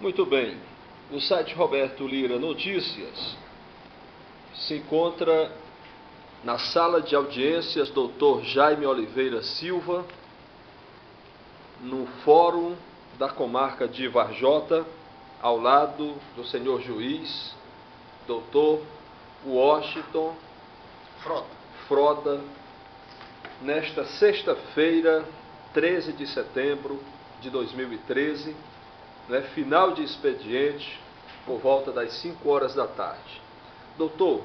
Muito bem. No site Roberto Lira Notícias se encontra na sala de audiências Dr. Jaime Oliveira Silva, no Fórum da Comarca de Varjota, ao lado do senhor juiz, Dr. Washington Froda, nesta sexta-feira, 13 de setembro de 2013, final de expediente, por volta das 5 horas da tarde. Doutor,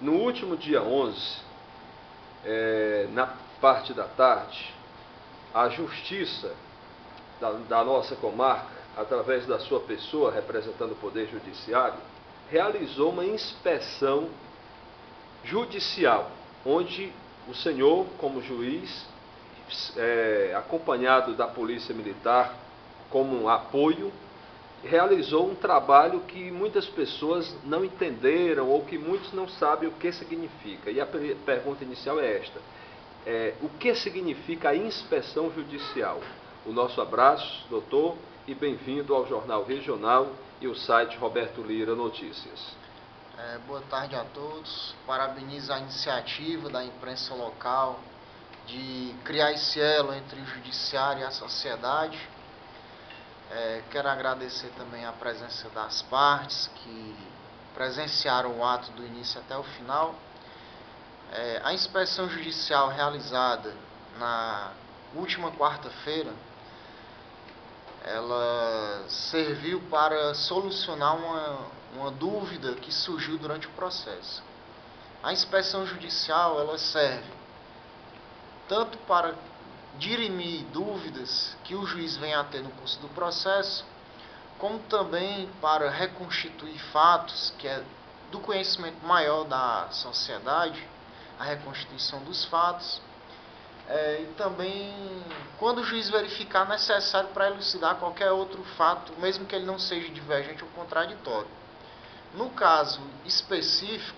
no último dia 11, na parte da tarde, a Justiça da nossa comarca, através da sua pessoa, representando o Poder Judiciário, realizou uma inspeção judicial, onde o senhor, como juiz, acompanhado da Polícia Militar como um apoio, realizou um trabalho que muitas pessoas não entenderam ou que muitos não sabem o que significa. E a pergunta inicial é esta: o que significa a inspeção judicial? O nosso abraço, doutor, e bem-vindo ao Jornal Regional e o site Roberto Lira Notícias. Boa tarde a todos. Parabenizo a iniciativa da imprensa local de criar esse elo entre o judiciário e a sociedade. Quero agradecer também a presença das partes que presenciaram o ato do início até o final. A inspeção judicial realizada na última quarta-feira, ela serviu para solucionar uma dúvida que surgiu durante o processo. A inspeção judicial, ela serve tanto para dirimir dúvidas que o juiz venha a ter no curso do processo, como também para reconstituir fatos que é do conhecimento maior da sociedade, a reconstituição dos fatos, e também quando o juiz verificar necessário para elucidar qualquer outro fato, mesmo que ele não seja divergente ou contraditório. No caso específico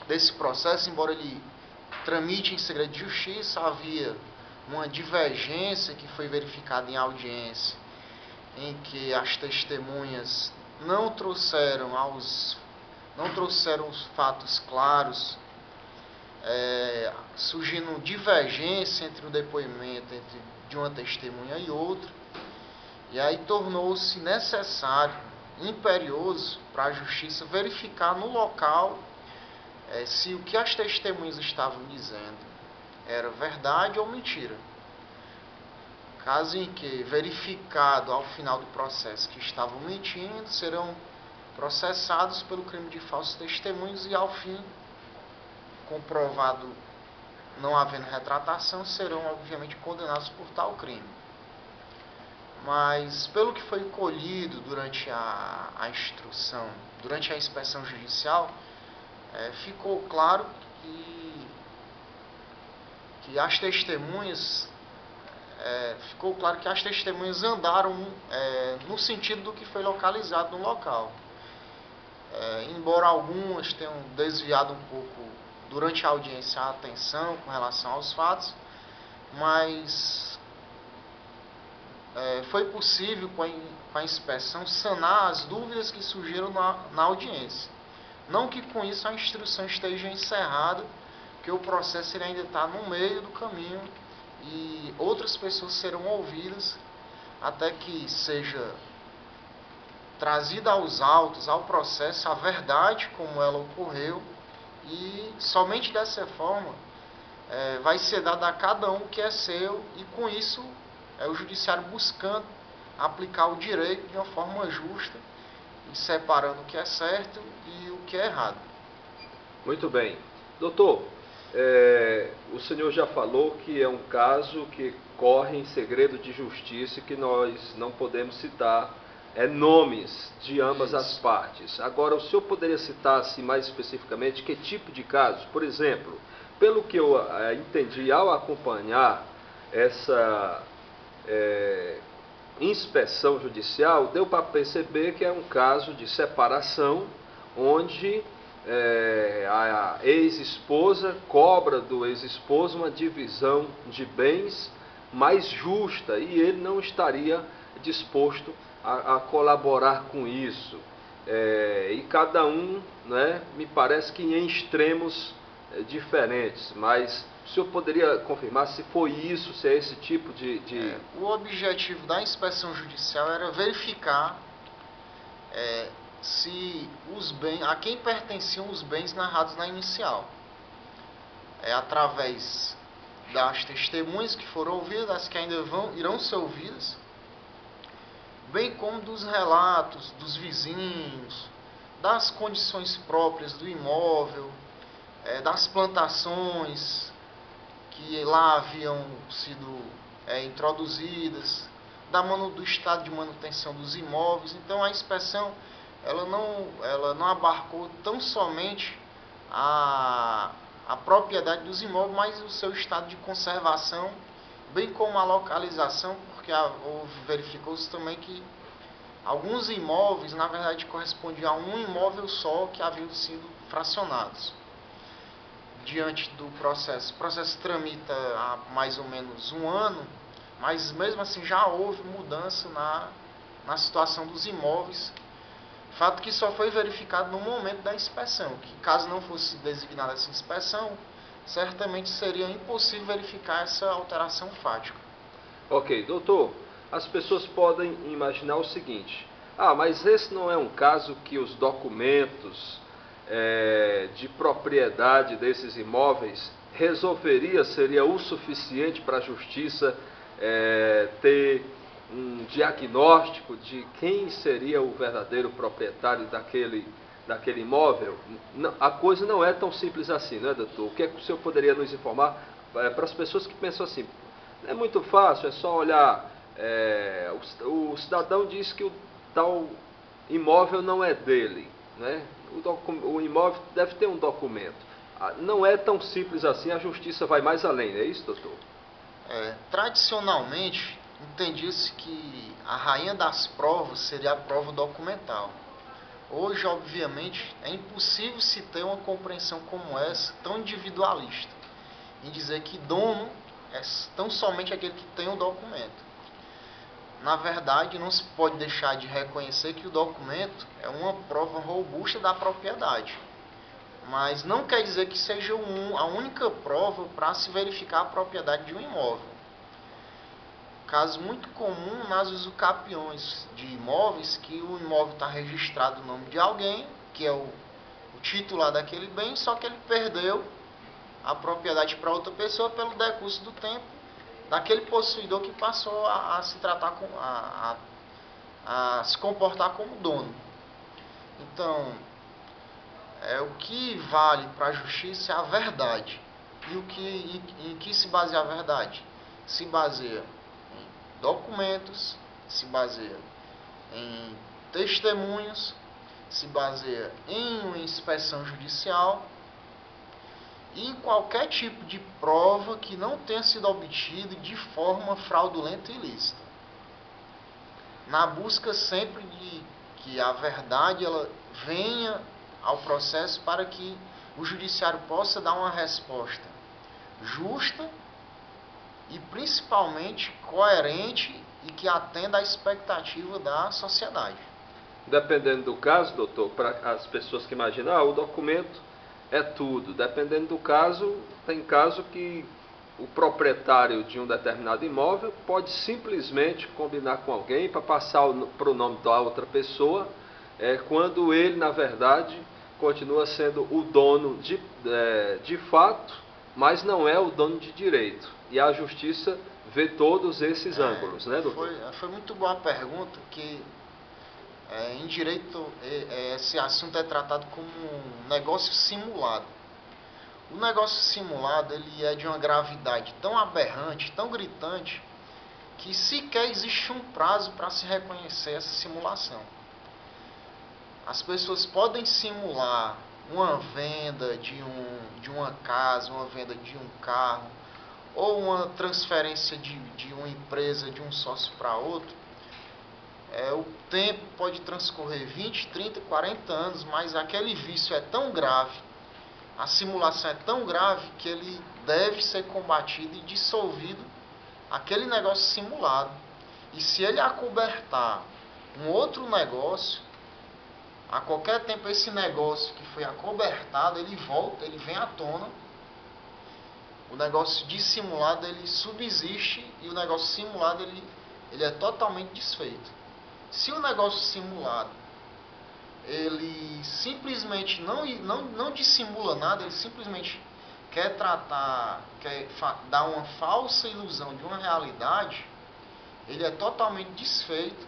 desse processo, embora ele tramite em segredo de justiça, havia uma divergência que foi verificada em audiência, em que as testemunhas não trouxeram os fatos claros, surgindo divergência entre o depoimento de uma testemunha e outra, e aí tornou-se necessário, imperioso, para a justiça verificar no local se o que as testemunhas estavam dizendo era verdade ou mentira. Caso em que, verificado ao final do processo que estavam mentindo, serão processados pelo crime de falsos testemunhos e, ao fim, comprovado não havendo retratação, serão obviamente condenados por tal crime. Mas, pelo que foi colhido durante a instrução, durante a inspeção judicial, ficou claro que as testemunhas andaram no sentido do que foi localizado no local. Embora algumas tenham desviado um pouco durante a audiência a atenção com relação aos fatos, mas foi possível com a inspeção sanar as dúvidas que surgiram na audiência. Não que com isso a instrução esteja encerrada, porque o processo ele ainda está no meio do caminho e outras pessoas serão ouvidas até que seja trazida aos autos, ao processo, a verdade como ela ocorreu, e somente dessa forma vai ser dado a cada um o que é seu, e com isso o judiciário buscando aplicar o direito de uma forma justa, e separando o que é certo e o que é errado. Muito bem. Doutor, o senhor já falou que é um caso que corre em segredo de justiça e que nós não podemos citar nomes de ambas as partes. Agora, o senhor poderia citar assim, mais especificamente que tipo de caso? Por exemplo, pelo que eu entendi ao acompanhar essa inspeção judicial, deu para perceber que é um caso de separação, onde a ex-esposa cobra do ex-esposo uma divisão de bens mais justa, e ele não estaria disposto a colaborar com isso. E cada um, né, me parece que em extremos diferentes, mas o senhor poderia confirmar se foi isso, se é esse tipo de... O objetivo da inspeção judicial era verificar se os bens, a quem pertenciam os bens narrados na inicial. Através das testemunhas que foram ouvidas, das que ainda irão ser ouvidas, bem como dos relatos dos vizinhos, das condições próprias do imóvel, das plantações que lá haviam sido introduzidas, do estado de manutenção dos imóveis. Então a inspeção ela não abarcou tão somente a propriedade dos imóveis, mas o seu estado de conservação, bem como a localização, porque verificou-se também que alguns imóveis, na verdade, correspondiam a um imóvel só que haviam sido fracionados. Diante do processo, o processo tramita há mais ou menos um ano, mas mesmo assim já houve mudança na situação dos imóveis, fato que só foi verificado no momento da inspeção, que caso não fosse designada essa inspeção, certamente seria impossível verificar essa alteração fática. Ok, doutor, as pessoas podem imaginar o seguinte: mas esse não é um caso que os documentos de propriedade desses imóveis seria o suficiente para a justiça ter um diagnóstico de quem seria o verdadeiro proprietário daquele imóvel? Não, a coisa não é tão simples assim, não é, doutor? O que é que o senhor poderia nos informar para as pessoas que pensam assim? É muito fácil, é só olhar, o cidadão diz que o tal imóvel não é dele, né? O imóvel deve ter um documento. Não é tão simples assim, a justiça vai mais além, não é isso, doutor? Tradicionalmente, entendia-se que a rainha das provas seria a prova documental. Hoje, obviamente, é impossível se ter uma compreensão como essa, tão individualista, em dizer que dono é tão somente aquele que tem o documento. Na verdade, não se pode deixar de reconhecer que o documento é uma prova robusta da propriedade, mas não quer dizer que seja a única prova para se verificar a propriedade de um imóvel. Caso muito comum nas usucapiões de imóveis, que o imóvel está registrado no nome de alguém, que é o titular daquele bem, só que ele perdeu a propriedade para outra pessoa pelo decurso do tempo daquele possuidor que passou a se tratar a se comportar como dono. Então, o que vale para a justiça é a verdade. E em que se baseia a verdade? Se baseia em documentos, se baseia em testemunhos, se baseia em uma inspeção judicial e em qualquer tipo de prova que não tenha sido obtida de forma fraudulenta e ilícita. Na busca sempre de que a verdade ela venha ao processo para que o judiciário possa dar uma resposta justa e principalmente coerente e que atenda à expectativa da sociedade. Dependendo do caso, doutor, para as pessoas que imaginam, o documento é tudo. Dependendo do caso, tem caso que o proprietário de um determinado imóvel pode simplesmente combinar com alguém para passar para o nome da outra pessoa, quando ele, na verdade, continua sendo o dono de fato, mas não é o dono de direito. E a justiça vê todos esses ângulos, né, doutor? Foi muito boa a pergunta, que em direito esse assunto é tratado como um negócio simulado. O negócio simulado ele é de uma gravidade tão aberrante, tão gritante, que sequer existe um prazo para se reconhecer essa simulação. As pessoas podem simular uma venda de uma casa, uma venda de um carro, ou uma transferência de uma empresa de um sócio para outro. O tempo pode transcorrer 20, 30, 40 anos, mas aquele vício é tão grave, a simulação é tão grave, que ele deve ser combatido e dissolvido, aquele negócio simulado. E se ele acobertar um outro negócio, a qualquer tempo esse negócio que foi acobertado, ele volta, ele vem à tona, o negócio dissimulado ele subsiste e o negócio simulado ele é totalmente desfeito. Se o negócio simulado ele simplesmente não dissimula nada, ele simplesmente quer dar uma falsa ilusão de uma realidade, ele é totalmente desfeito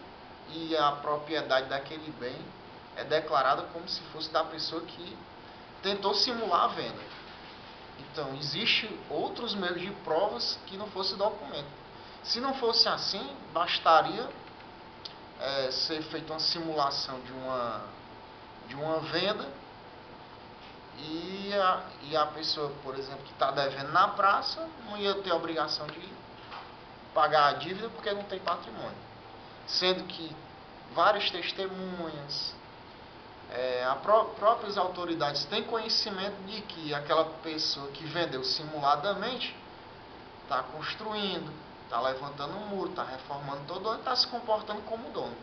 e a propriedade daquele bem é declarada como se fosse da pessoa que tentou simular a venda. Então, existem outros meios de provas que não fosse documento. Se não fosse assim, bastaria ser feita uma simulação de uma venda e a pessoa, por exemplo, que está devendo na praça, não ia ter a obrigação de pagar a dívida porque não tem patrimônio. Sendo que várias testemunhas, próprias autoridades têm conhecimento de que aquela pessoa que vendeu simuladamente está construindo, está levantando um muro, está reformando todo ano, está se comportando como dono.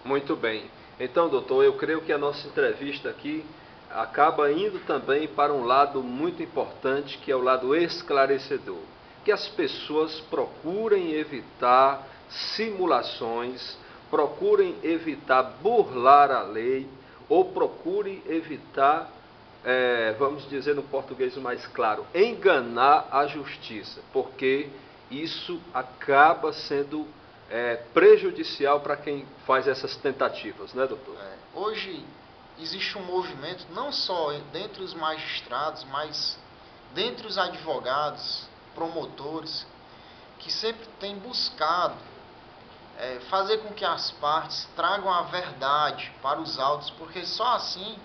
Muito bem. Então, doutor, eu creio que a nossa entrevista aqui acaba indo também para um lado muito importante, que é o lado esclarecedor. Que as pessoas procurem evitar simulações, procurem evitar burlar a lei, ou procurem evitar, vamos dizer no português mais claro, enganar a justiça, porque isso acaba sendo prejudicial para quem faz essas tentativas, né, doutor? Hoje existe um movimento, não só dentre os magistrados, mas dentre os advogados, promotores, que sempre tem buscado fazer com que as partes tragam a verdade para os autos, porque só assim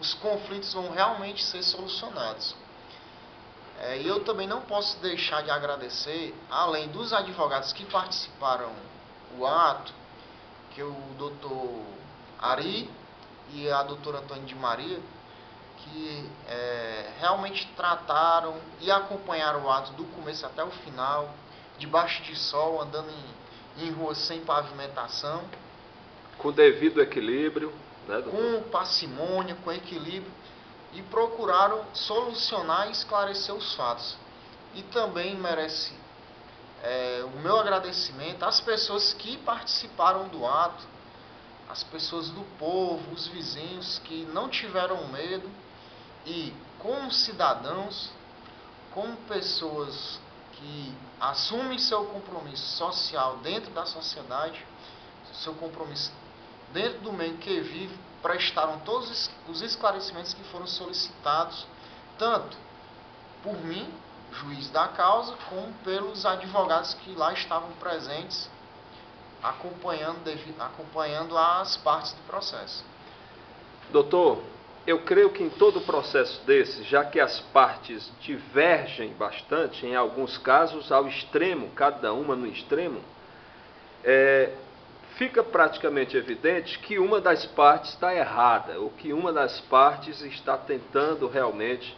os conflitos vão realmente ser solucionados. E eu também não posso deixar de agradecer, além dos advogados que participaram do ato, que o doutor Ari e a doutora Antônia de Maria, que realmente trataram e acompanharam o ato do começo até o final, debaixo de sol, andando em ruas sem pavimentação. Com devido equilíbrio, né, doutor? Com parcimônia, com equilíbrio, e procuraram solucionar e esclarecer os fatos. E também merece o meu agradecimento às pessoas que participaram do ato, as pessoas do povo, os vizinhos que não tiveram medo e, como cidadãos, como pessoas que assumem seu compromisso social dentro da sociedade, seu compromisso dentro do meio que vive, prestaram todos os esclarecimentos que foram solicitados, tanto por mim, juiz da causa, como pelos advogados que lá estavam presentes, acompanhando as partes do processo. Doutor, eu creio que em todo processo desse, já que as partes divergem bastante, em alguns casos ao extremo, cada uma no extremo, fica praticamente evidente que uma das partes está errada, ou que uma das partes está tentando realmente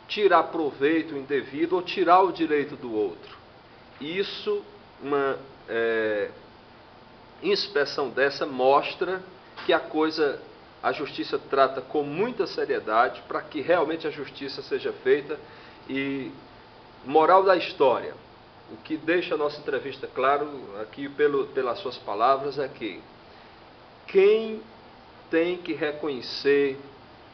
tirar proveito indevido ou tirar o direito do outro. Isso, uma inspeção dessa mostra que a justiça trata com muita seriedade para que realmente a justiça seja feita. E moral da história, o que deixa a nossa entrevista claro aqui pelas suas palavras é que quem tem que reconhecer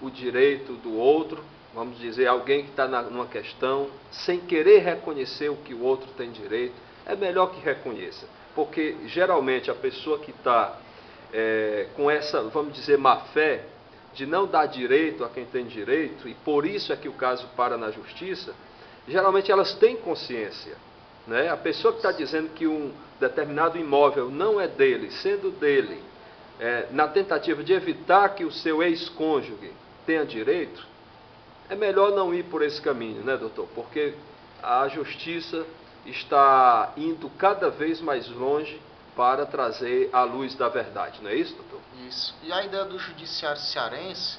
o direito do outro, vamos dizer, alguém que está numa questão, sem querer reconhecer o que o outro tem direito, é melhor que reconheça, porque geralmente a pessoa que está com essa, vamos dizer, má fé, de não dar direito a quem tem direito, e por isso é que o caso para na justiça, geralmente elas têm consciência, né? A pessoa que está dizendo que um determinado imóvel não é dele, sendo dele, na tentativa de evitar que o seu ex-cônjuge tenha direito, é melhor não ir por esse caminho, né, doutor? Porque a justiça está indo cada vez mais longe para trazer a luz da verdade, não é isso, doutor? Isso. E a ideia do judiciário cearense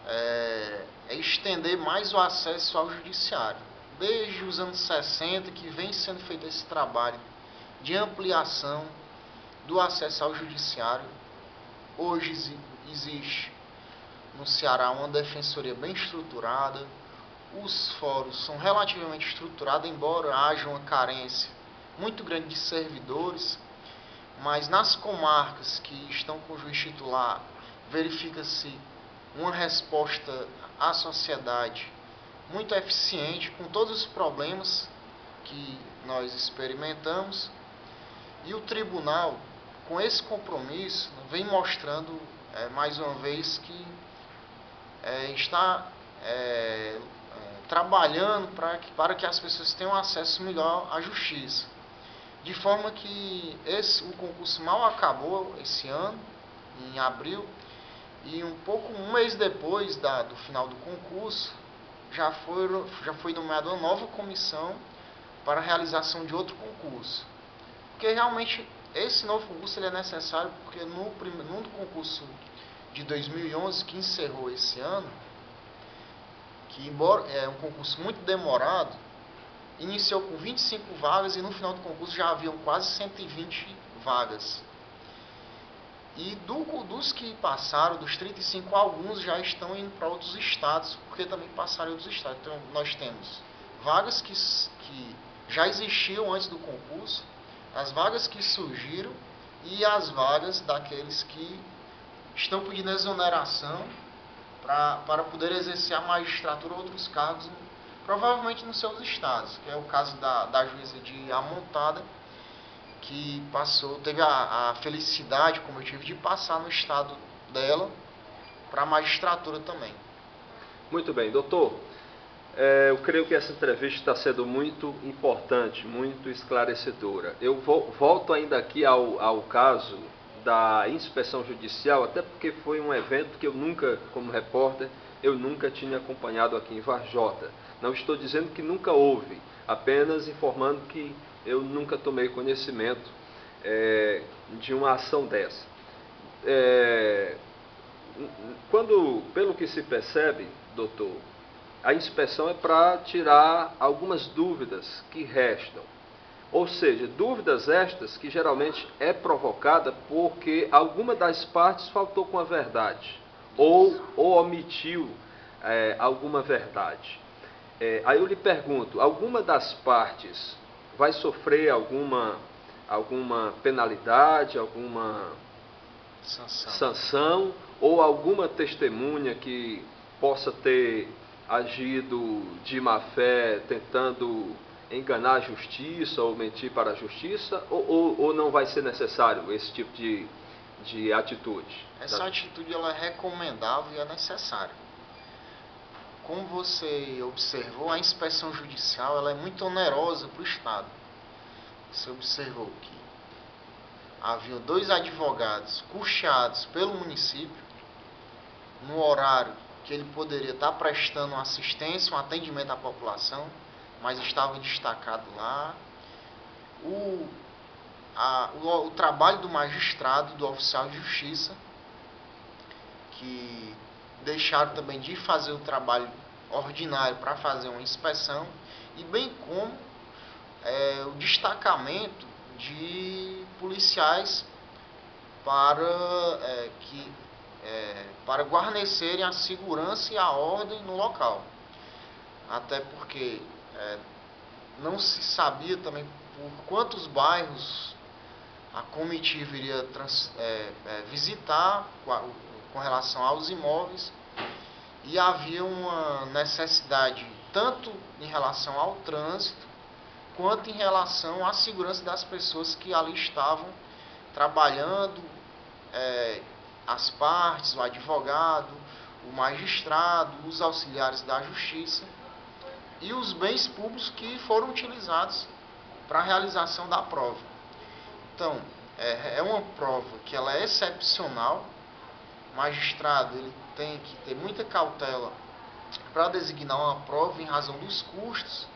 é estender mais o acesso ao judiciário. Desde os anos 60 que vem sendo feito esse trabalho de ampliação do acesso ao judiciário. Hoje existe no Ceará uma defensoria bem estruturada, os fóruns são relativamente estruturados, embora haja uma carência muito grande de servidores, mas nas comarcas que estão com o juiz titular, verifica-se uma resposta à sociedade muito eficiente, com todos os problemas que nós experimentamos, e o tribunal, com esse compromisso, vem mostrando mais uma vez que está trabalhando para que as pessoas tenham acesso melhor à justiça. De forma que o concurso mal acabou esse ano, em abril, e um mês depois do final do concurso, já foi nomeada uma nova comissão para a realização de outro concurso. Porque realmente esse novo concurso ele é necessário, porque no concurso de 2011, que encerrou esse ano, que embora é um concurso muito demorado, iniciou com 25 vagas e no final do concurso já haviam quase 120 vagas. E dos que passaram, dos 35, alguns já estão indo para outros estados, porque também passaram em outros estados. Então, nós temos vagas que já existiam antes do concurso, as vagas que surgiram e as vagas daqueles que estão pedindo exoneração para poder exercer a magistratura ou outros cargos, provavelmente nos seus estados, que é o caso da juíza de Amontada, que teve a felicidade, como eu tive, de passar no estado dela para a magistratura também. Muito bem, doutor. Eu creio que essa entrevista está sendo muito importante, muito esclarecedora. Eu volto ainda aqui ao caso da inspeção judicial, até porque foi um evento que eu nunca, como repórter, eu nunca tinha acompanhado aqui em Varjota. Não estou dizendo que nunca houve, apenas informando que eu nunca tomei conhecimento de uma ação dessa. Pelo que se percebe, doutor, a inspeção é para tirar algumas dúvidas que restam. Ou seja, dúvidas estas que geralmente é provocada porque alguma das partes faltou com a verdade ou omitiu alguma verdade. Aí eu lhe pergunto, alguma das partes vai sofrer alguma penalidade, alguma sanção ou alguma testemunha que possa ter agido de má fé, tentando enganar a justiça ou mentir para a justiça, ou não vai ser necessário esse tipo de atitude? Essa atitude ela é recomendável e é necessária. Como você observou, a inspeção judicial ela é muito onerosa para o Estado. Você observou que havia 2 advogados custeados pelo município no horário que ele poderia estar prestando assistência, um atendimento à população, mas estava destacado lá. O trabalho do magistrado, do oficial de justiça, que deixaram também de fazer o trabalho ordinário para fazer uma inspeção, e bem como o destacamento de policiais para guarnecerem a segurança e a ordem no local. Até porque não se sabia também por quantos bairros a comitiva iria visitar com relação aos imóveis, e havia uma necessidade tanto em relação ao trânsito quanto em relação à segurança das pessoas que ali estavam trabalhando, as partes, o advogado, o magistrado, os auxiliares da justiça e os bens públicos que foram utilizados para a realização da prova. Então, é uma prova que ela é excepcional. O magistrado ele tem que ter muita cautela para designar uma prova em razão dos custos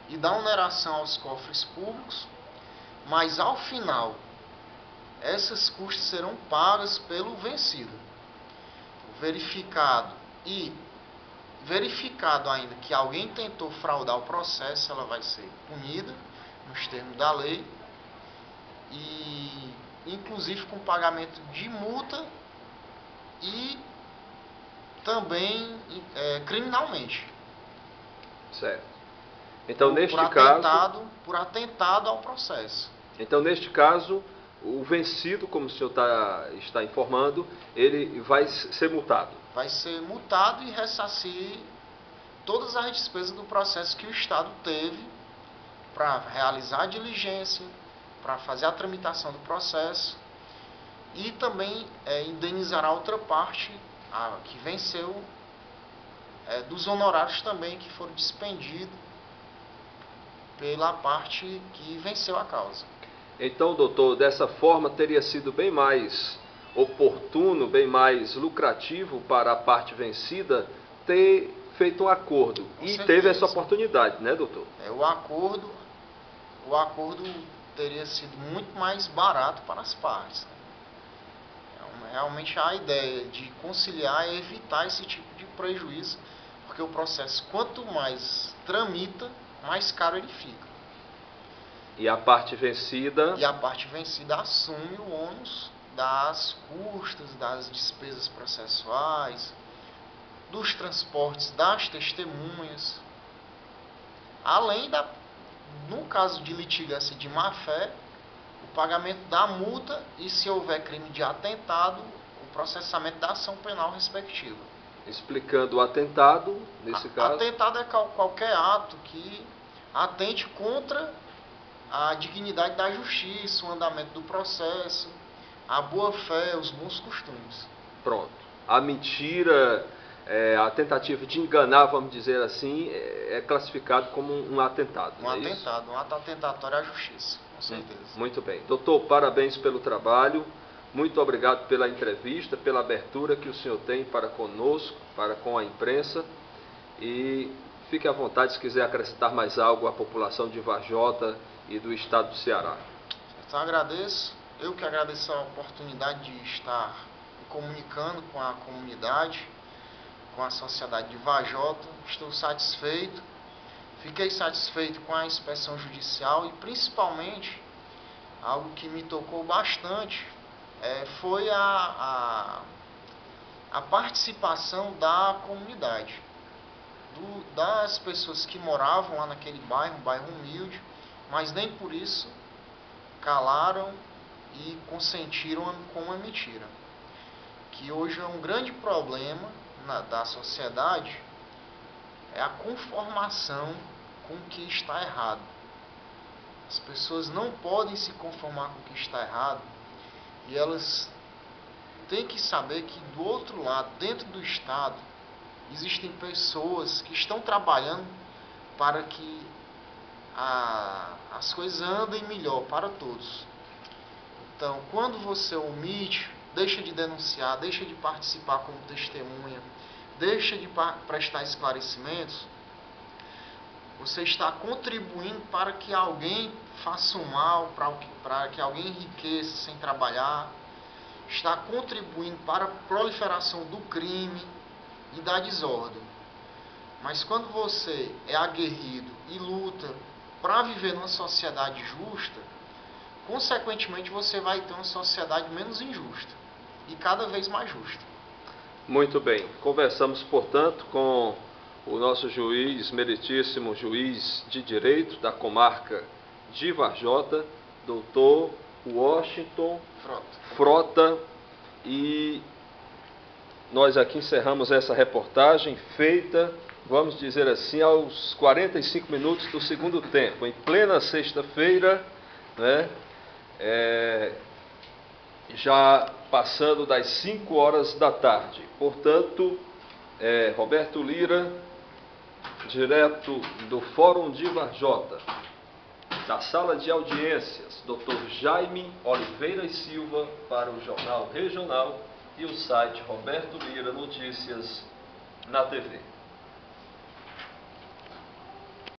e da oneração aos cofres públicos, mas ao final esses custos serão pagos pelo vencido. Verificado ainda que alguém tentou fraudar o processo, ela vai ser punida nos termos da lei, e inclusive com pagamento de multa e também criminalmente. Certo. Então, Por atentado ao processo. Então, neste caso, o vencido, como o senhor está informando, ele vai ser multado. Vai ser multado e ressarcir todas as despesas do processo que o Estado teve para realizar a diligência, para fazer a tramitação do processo e também indenizar a outra parte, a que venceu, dos honorários também que foram dispendidos pela parte que venceu a causa. Então, doutor, dessa forma teria sido bem mais oportuno, bem mais lucrativo para a parte vencida ter feito um acordo. Com e certeza. Teve essa oportunidade, né, doutor? O acordo teria sido muito mais barato para as partes. Realmente a ideia de conciliar é evitar esse tipo de prejuízo, porque o processo, quanto mais tramita, mais caro ele fica. E a parte vencida? E a parte vencida assume o ônus das custas, das despesas processuais, dos transportes das testemunhas, além no caso de litigância de má-fé, o pagamento da multa e, se houver crime de atentado, o processamento da ação penal respectiva. Explicando o atentado, nesse caso? Atentado é qualquer ato que atente contra a dignidade da justiça, o andamento do processo, a boa-fé, os bons costumes. Pronto. A mentira, a tentativa de enganar, vamos dizer assim, é classificado como um atentado. Um atentado, um ato atentatório à justiça, com certeza. Muito bem. Doutor, parabéns pelo trabalho. Muito obrigado pela entrevista, pela abertura que o senhor tem para conosco, para com a imprensa. E fique à vontade se quiser acrescentar mais algo à população de Varjota e do estado do Ceará. Então agradeço. Eu que agradeço a oportunidade de estar comunicando com a comunidade, com a sociedade de Varjota. Estou satisfeito. Fiquei satisfeito com a inspeção judicial e principalmente algo que me tocou bastante foi a participação da comunidade, das pessoas que moravam lá naquele bairro, um bairro humilde, mas nem por isso calaram e consentiram com uma mentira. Que hoje é um grande problema da sociedade, é a conformação com o que está errado. As pessoas não podem se conformar com o que está errado e elas têm que saber que do outro lado, dentro do Estado, existem pessoas que estão trabalhando para que as coisas andem melhor para todos. Então, quando você omite, deixa de denunciar, deixa de participar como testemunha, deixa de prestar esclarecimentos, você está contribuindo para que alguém faça um mal, para que alguém enriqueça sem trabalhar, está contribuindo para a proliferação do crime e da desordem. Mas quando você é aguerrido e luta para viver numa sociedade justa, consequentemente você vai ter uma sociedade menos injusta e cada vez mais justa. Muito bem. Conversamos, portanto, com o nosso juiz, meritíssimo juiz de direito da comarca de Varjota, doutor Washington Frota, e nós aqui encerramos essa reportagem feita, vamos dizer assim, aos 45 minutos do segundo tempo, em plena sexta-feira, né? Já passando das 5 horas da tarde. Portanto, Roberto Lira, direto do Fórum de Varjota, da sala de audiências, Dr. Jaime Oliveira e Silva, para o Jornal Regional e o site Roberto Lira Notícias na TV.